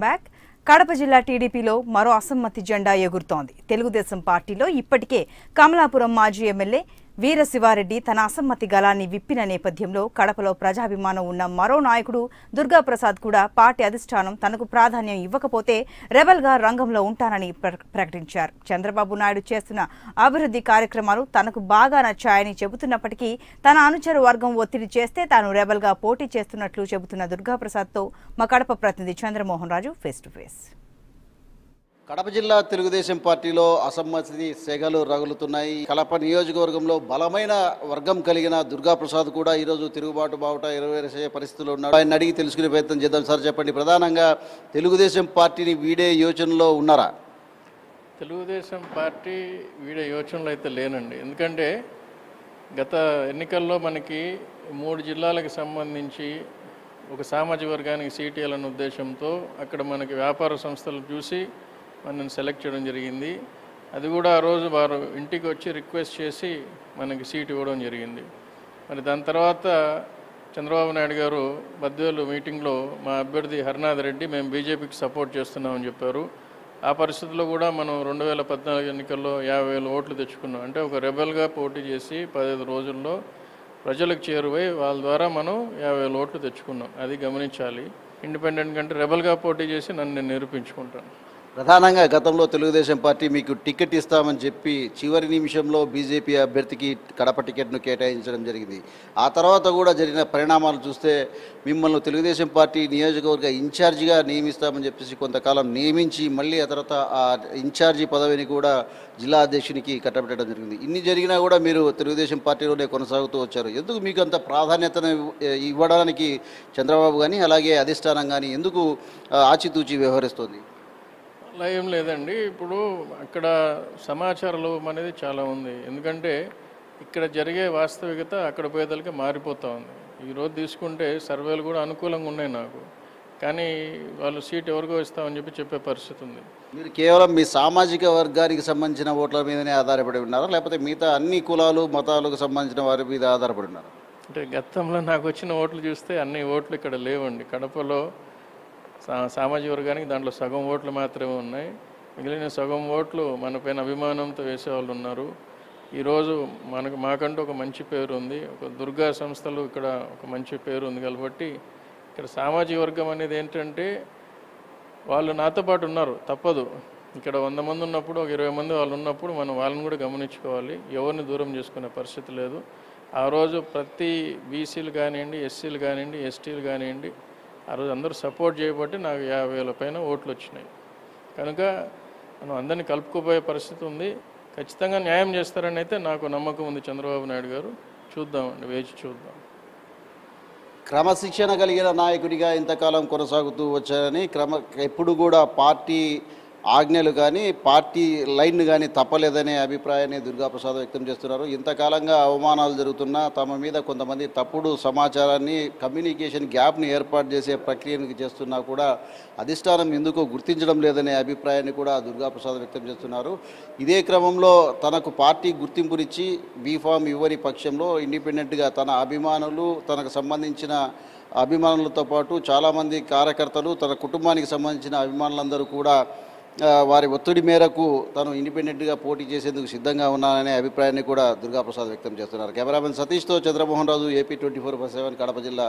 Back. Kadapa జిల్లా టీడీపీలో మరో అసమ్మతి జెండా ఎగురుతోంది. తెలుగుదేశం పార్టీలో ఇప్పటికే కమలాపురం మాజీ ఎమ్మెల్యే వీర శివారెడ్డి తన అసమ్మతి గలాన్ని విప్పిన నేపథ్యంలో కడపలో ప్రజాభిమానం ఉన్న మరో నాయకుడు దుర్గాప్రసాద్ కూడా పార్టీ అధిష్టానం తనకు ప్రాధాన్యం ఇవ్వకపోతే రెబల్గా రంగంలో ఉంటానని ప్రకటించారు. చంద్రబాబు నాయుడు చేస్తున్న అభివృద్ధి కార్యక్రమాలు తనకు బాగా నచ్చాయని చెబుతున్నప్పటికీ తన అనుచర వర్గం ఒత్తిడి చేస్తే తాను రెబల్గా పోటీ చేస్తున్నట్లు చెబుతున్న దుర్గాప్రసాద్తో మా కడప ప్రతినిధి చంద్రమోహన్ రాజు ఫేస్ టు ఫేస్. కడప జిల్లా తెలుగుదేశం పార్టీలో అసమ్మతి సెగలు రగులుతున్నాయి. కడప నియోజకవర్గంలో బలమైన వర్గం కలిగిన దుర్గాప్రసాద్ కూడా ఈరోజు తిరుగుబాటు బావుట ఎరవేసే పరిస్థితుల్లో ఉన్నాడు. ఆయన అడిగి తెలుసుకునే ప్రయత్నం చేద్దాం. సార్ చెప్పండి, ప్రధానంగా తెలుగుదేశం పార్టీని వీడే యోచనలో ఉన్నారా? తెలుగుదేశం పార్టీ వీడే యోచనలో అయితే లేనండి. ఎందుకంటే గత ఎన్నికల్లో మనకి 3 జిల్లాలకు సంబంధించి ఒక సామాజిక వర్గానికి సీటు ఇవ్వాలన్న ఉద్దేశంతో అక్కడ మనకి వ్యాపార సంస్థలు చూసి మనల్ని సెలెక్ట్ చేయడం జరిగింది. అది కూడా ఆ రోజు వారు ఇంటికి వచ్చి రిక్వెస్ట్ చేసి మనకి సీట్ ఇవ్వడం జరిగింది. మరి దాని తర్వాత చంద్రబాబు నాయుడు గారు బద్వేలు మీటింగ్లో మా అభ్యర్థి హరినాథ్ రెడ్డి మేము బీజేపీకి సపోర్ట్ చేస్తున్నామని చెప్పారు. ఆ పరిస్థితుల్లో కూడా మనం 2014 ఎన్నికల్లో 50,000 ఓట్లు తెచ్చుకున్నాం. అంటే ఒక రెబల్గా పోటీ చేసి 15 రోజుల్లో ప్రజలకు చేరువై వాళ్ళ ద్వారా మనం 50,000 ఓట్లు తెచ్చుకున్నాం. అది గమనించాలి. ఇండిపెండెంట్ కంటే రెబల్గా పోటీ చేసి నన్ను నేను నిరూపించుకుంటాను. ప్రధానంగా గతంలో తెలుగుదేశం పార్టీ మీకు టికెట్ ఇస్తామని చెప్పి చివరి నిమిషంలో బీజేపీ అభ్యర్థికి కడప టికెట్ను కేటాయించడం జరిగింది. ఆ తర్వాత కూడా జరిగిన పరిణామాలు చూస్తే మిమ్మల్ని తెలుగుదేశం పార్టీ నియోజకవర్గ ఇన్ఛార్జిగా నియమిస్తామని చెప్పేసి కొంతకాలం నియమించి మళ్ళీ ఆ తర్వాత ఆ ఇన్ఛార్జి పదవిని కూడా జిల్లా అధ్యక్షునికి కట్టబెట్టడం జరిగింది. ఇన్ని జరిగినా కూడా మీరు తెలుగుదేశం పార్టీలోనే కొనసాగుతూ వచ్చారు. ఎందుకు మీకు అంత ప్రాధాన్యతను ఇవ్వడానికి చంద్రబాబు కానీ అలాగే అధిష్టానం కానీ ఎందుకు ఆచితూచి వ్యవహరిస్తుంది? అలా ఏం లేదండి. ఇప్పుడు అక్కడ సమాచార లోపం అనేది చాలా ఉంది. ఎందుకంటే ఇక్కడ జరిగే వాస్తవికత అక్కడ పేదలకి మారిపోతూ ఉంది. ఈరోజు తీసుకుంటే సర్వేలు కూడా అనుకూలంగా ఉన్నాయి నాకు, కానీ వాళ్ళు సీట్ ఎవరికో ఇస్తామని చెప్పే పరిస్థితి ఉంది. మీరు కేవలం మీ సామాజిక వర్గానికి సంబంధించిన ఓట్ల మీదనే ఆధారపడి ఉన్నారా, లేకపోతే మిగతా అన్ని కులాలు మతాలకు సంబంధించిన వారి మీద ఆధారపడి ఉన్నారా? అంటే గతంలో నాకు వచ్చిన ఓట్లు చూస్తే అన్ని ఓట్లు ఇక్కడ లేవండి. కడపలో సామాజిక వర్గానికి దాంట్లో సగం ఓట్లు మాత్రమే ఉన్నాయి. మిగిలిన సగం ఓట్లు మన పైన అభిమానంతో వేసేవాళ్ళు ఉన్నారు. ఈరోజు మాకంటూ ఒక మంచి పేరు ఉంది. ఒక దుర్గా సంస్థలు ఇక్కడ ఒక మంచి పేరు ఉంది కాబట్టి ఇక్కడ సామాజిక వర్గం అనేది ఏంటంటే వాళ్ళు నాతో పాటు ఉన్నారు, తప్పదు. ఇక్కడ 100 మంది ఉన్నప్పుడు ఒక 20 మంది వాళ్ళు ఉన్నప్పుడు మనం వాళ్ళని కూడా గమనించుకోవాలి. ఎవరిని దూరం చేసుకునే పరిస్థితి లేదు. ఆ రోజు ప్రతి బీసీలు కానివ్వండి, ఎస్సీలు కానివ్వండి, ఎస్టీలు కానివ్వండి, ఆ రోజు అందరూ సపోర్ట్ చేయబట్టి నాకు 50,000 పైన ఓట్లు వచ్చినాయి. కనుక మనం అందరినీ కలుపుకోబోయే పరిస్థితి ఉంది. ఖచ్చితంగా న్యాయం చేస్తారని అయితే నాకు నమ్మకం ఉంది చంద్రబాబు నాయుడు గారు. చూద్దామండి, వేచి చూద్దాం. క్రమశిక్షణ కలిగిన నాయకుడిగా ఇంతకాలం కొనసాగుతూ వచ్చారని ఎప్పుడు కూడా పార్టీ ఆజ్ఞలు కానీ పార్టీ లైన్ కానీ తప్పలేదనే అభిప్రాయాన్ని దుర్గాప్రసాద్ వ్యక్తం చేస్తున్నారు. ఇంతకాలంగా అవమానాలు జరుగుతున్నా తమ మీద కొంతమంది తప్పుడు సమాచారాన్ని కమ్యూనికేషన్ గ్యాప్ని ఏర్పాటు చేసే ప్రక్రియను చేస్తున్నా కూడా అధిష్టానం ఎందుకో గుర్తించడం లేదనే అభిప్రాయాన్ని కూడా దుర్గాప్రసాద్ వ్యక్తం చేస్తున్నారు. ఇదే క్రమంలో తనకు పార్టీ గుర్తింపునిచ్చి బీఫామ్ ఇవ్వని పక్షంలో ఇండిపెండెంట్గా తన అభిమానులు తనకు సంబంధించిన అభిమానులతో పాటు చాలామంది కార్యకర్తలు తన కుటుంబానికి సంబంధించిన అభిమానులందరూ కూడా వారి ఒత్తిడి మేరకు తను ఇండిపెండెంట్గా పోటీ చేసేందుకు సిద్ధంగా ఉన్నాననే అభిప్రాయాన్ని కూడా దుర్గాప్రసాద్ వ్యక్తం చేస్తున్నారు. కెమెరామెన్ సతీష్తో చంద్రమోహన్ రాజు, AP 24/7 కడప జిల్లా.